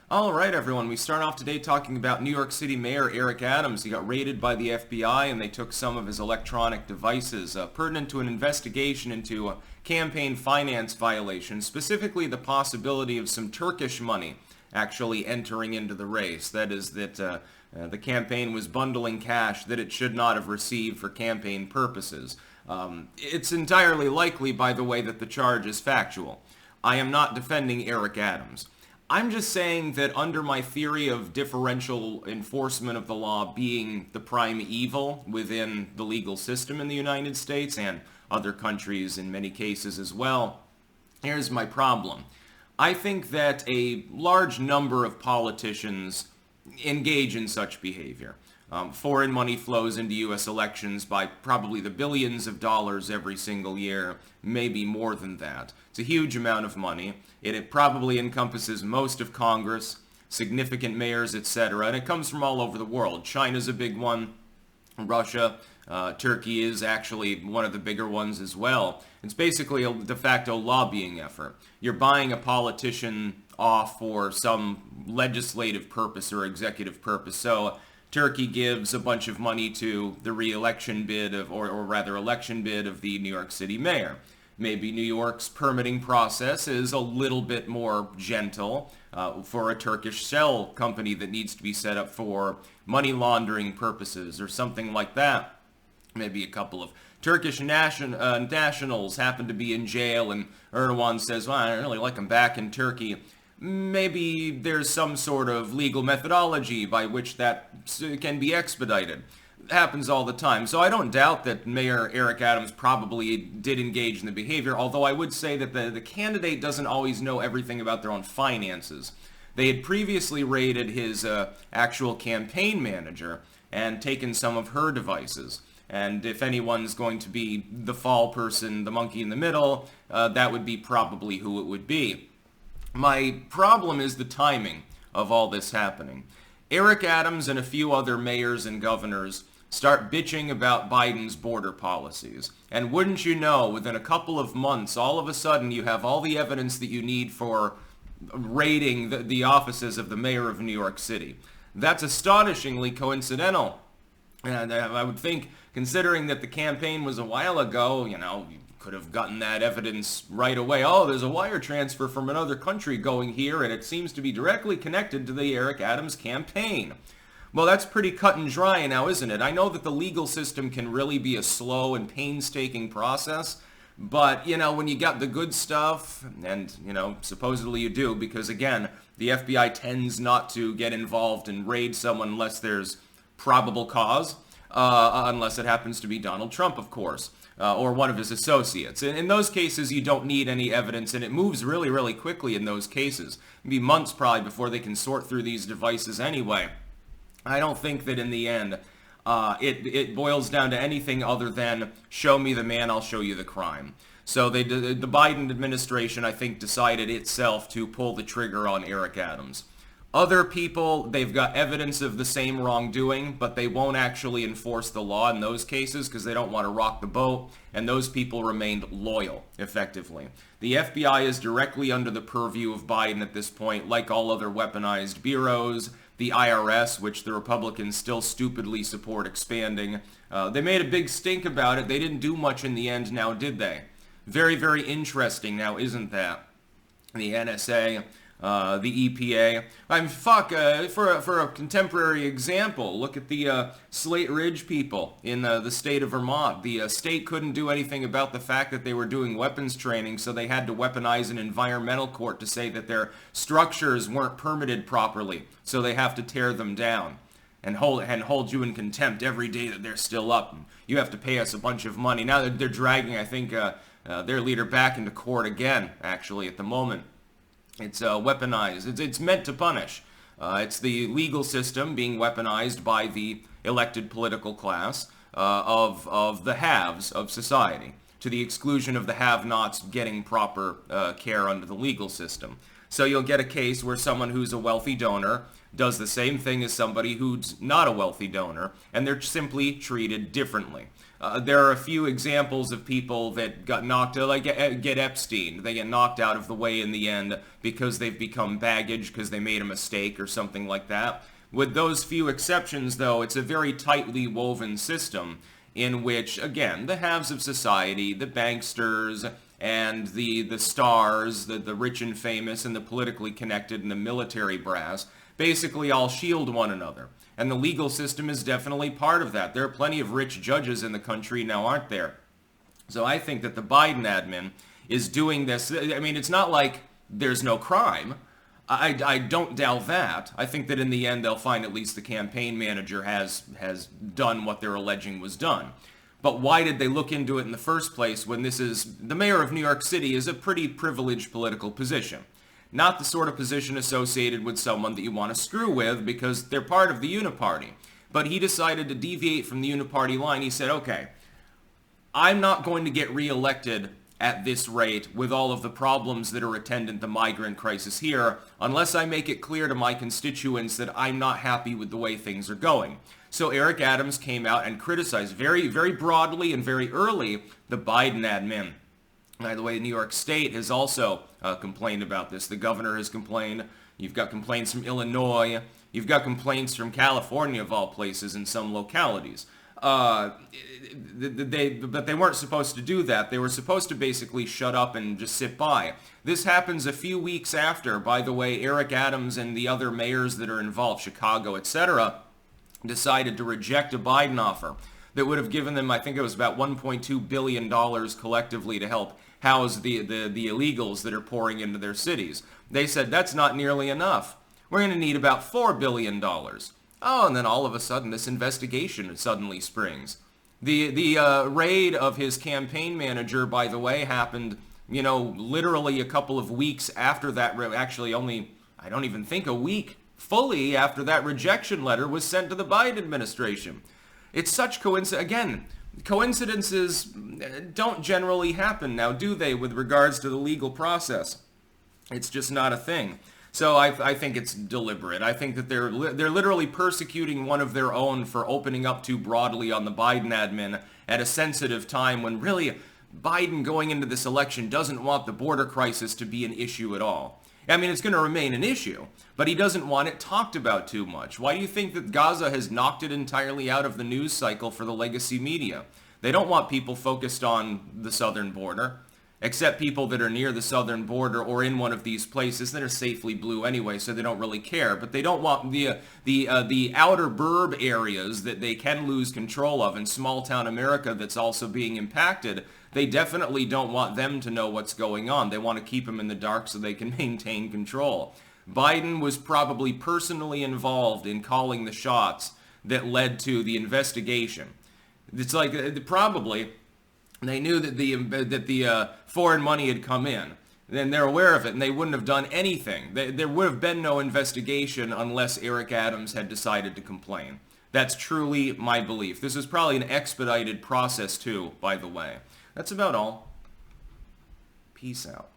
All right, everyone. We start off today talking about New York City Mayor Eric Adams. He got raided by the FBI and they took some of his electronic devices pertinent to an investigation into campaign finance violations, specifically the possibility of some Turkish money actually entering into the race. That is, that the campaign was bundling cash that it should not have received for campaign purposes. It's entirely likely, by the way, that the charge is factual. I am not defending Eric Adams. I'm just saying that under my theory of differential enforcement of the law being the prime evil within the legal system in the United States and other countries in many cases as well, here's my problem. I think that a large number of politicians engage in such behavior. Foreign money flows into U.S. elections by probably the billions of dollars every single year, maybe more than that. It's a huge amount of money. It probably encompasses most of Congress, significant mayors, etc., and it comes from all over the world. China's a big one. Russia, Turkey is actually one of the bigger ones as well. It's basically a de facto lobbying effort. You're buying a politician off for some legislative purpose or executive purpose. So Turkey gives a bunch of money to the re-election bid of, or rather election bid of the New York City mayor. Maybe New York's permitting process is a little bit more gentle for a Turkish shell company that needs to be set up for money laundering purposes or something like that. Maybe a couple of Turkish nationals happen to be in jail and Erdogan says, well, I don't really like them back in Turkey. Maybe there's some sort of legal methodology by which that can be expedited. It happens all the time. So I don't doubt that Mayor Eric Adams probably did engage in the behavior, although I would say that the candidate doesn't always know everything about their own finances. They had previously raided his actual campaign manager and taken some of her devices. And if anyone's going to be the fall person, the monkey in the middle, that would be probably who it would be. My problem is the timing of all this happening. Eric Adams and a few other mayors and governors start bitching about Biden's border policies. And wouldn't you know, within a couple of months, all of a sudden you have all the evidence that you need for raiding the offices of the mayor of New York City. That's astonishingly coincidental. And I would think, considering that the campaign was a while ago, you could have gotten that evidence right away. Oh, there's a wire transfer from another country going here, and it seems to be directly connected to the Eric Adams campaign. Well, that's pretty cut and dry now, isn't it? I know that the legal system can really be a slow and painstaking process, but, when you got the good stuff, and, supposedly you do, because, again, the FBI tends not to get involved and raid someone unless there's probable cause, unless it happens to be Donald Trump, of course. Or one of his associates. In those cases, you don't need any evidence, and it moves really, really quickly in those cases. It'd be months probably before they can sort through these devices anyway. I don't think that in the end, it boils down to anything other than, show me the man, I'll show you the crime. So the Biden administration, I think, decided itself to pull the trigger on Eric Adams. Other people, they've got evidence of the same wrongdoing, but they won't actually enforce the law in those cases because they don't want to rock the boat, and those people remained loyal, effectively. The FBI is directly under the purview of Biden at this point, like all other weaponized bureaus. The IRS, which the Republicans still stupidly support expanding. They made a big stink about it. They didn't do much in the end now, did they? Very, very interesting now, isn't that? The NSA... the EPA. For a contemporary example, look at the Slate Ridge people in the state of Vermont. The state couldn't do anything about the fact that they were doing weapons training, so they had to weaponize an environmental court to say that their structures weren't permitted properly, so they have to tear them down and hold you in contempt every day that they're still up. You have to pay us a bunch of money. Now they're dragging, I think, their leader back into court again, actually, at the moment. It's weaponized. It's meant to punish. It's the legal system being weaponized by the elected political class of the haves of society, to the exclusion of the have-nots getting proper care under the legal system. So you'll get a case where someone who's a wealthy donor does the same thing as somebody who's not a wealthy donor, and they're simply treated differently. There are a few examples of people that got knocked out, like get Epstein. They get knocked out of the way in the end because they've become baggage because they made a mistake or something like that. With those few exceptions, though, it's a very tightly woven system in which, again, the haves of society, the banksters, and the stars, the rich and famous, and the politically connected, and the military brass, basically all shield one another. And the legal system is definitely part of that. There are plenty of rich judges in the country now, aren't there? So I think that the Biden admin is doing this. I mean, it's not like there's no crime. I don't doubt that. I think that in the end they'll find at least the campaign manager has done what they're alleging was done. But why did they look into it in the first place when this is, the mayor of New York City is a pretty privileged political position. Not the sort of position associated with someone that you want to screw with because they're part of the uniparty. But he decided to deviate from the uniparty line. He said, okay, I'm not going to get reelected at this rate with all of the problems that are attendant the migrant crisis here unless I make it clear to my constituents that I'm not happy with the way things are going. So Eric Adams came out and criticized very, very broadly and very early the Biden admin. By the way, New York State has also complained about this. The governor has complained. You've got complaints from Illinois. You've got complaints from California, of all places, in some localities. But they weren't supposed to do that. They were supposed to basically shut up and just sit by. This happens a few weeks after, by the way, Eric Adams and the other mayors that are involved, Chicago, etc., decided to reject a Biden offer that would have given them, I think it was about $1.2 billion collectively to help house the illegals that are pouring into their cities. They said, that's not nearly enough. We're going to need about $4 billion. Oh, and then all of a sudden this investigation suddenly springs. The raid of his campaign manager, by the way, happened, literally a couple of weeks after that, actually only, I don't even think a week fully after that rejection letter was sent to the Biden administration. It's such coincidences don't generally happen now, do they, with regards to the legal process? It's just not a thing. So I think it's deliberate. I think that they're literally persecuting one of their own for opening up too broadly on the Biden admin at a sensitive time when really Biden going into this election doesn't want the border crisis to be an issue at all. I mean, it's going to remain an issue, but he doesn't want it talked about too much. Why do you think that Gaza has knocked it entirely out of the news cycle for the legacy media? They don't want people focused on the southern border, except people that are near the southern border or in one of these places that are safely blue anyway, so they don't really care. But they don't want the outer burb areas that they can lose control of in small-town America that's also being impacted. They definitely don't want them to know what's going on. They want to keep them in the dark so they can maintain control. Biden was probably personally involved in calling the shots that led to the investigation. It's like probably they knew that the foreign money had come in. Then they're aware of it, and they wouldn't have done anything. There would have been no investigation unless Eric Adams had decided to complain. That's truly my belief. This is probably an expedited process too, by the way. That's about all. Peace out.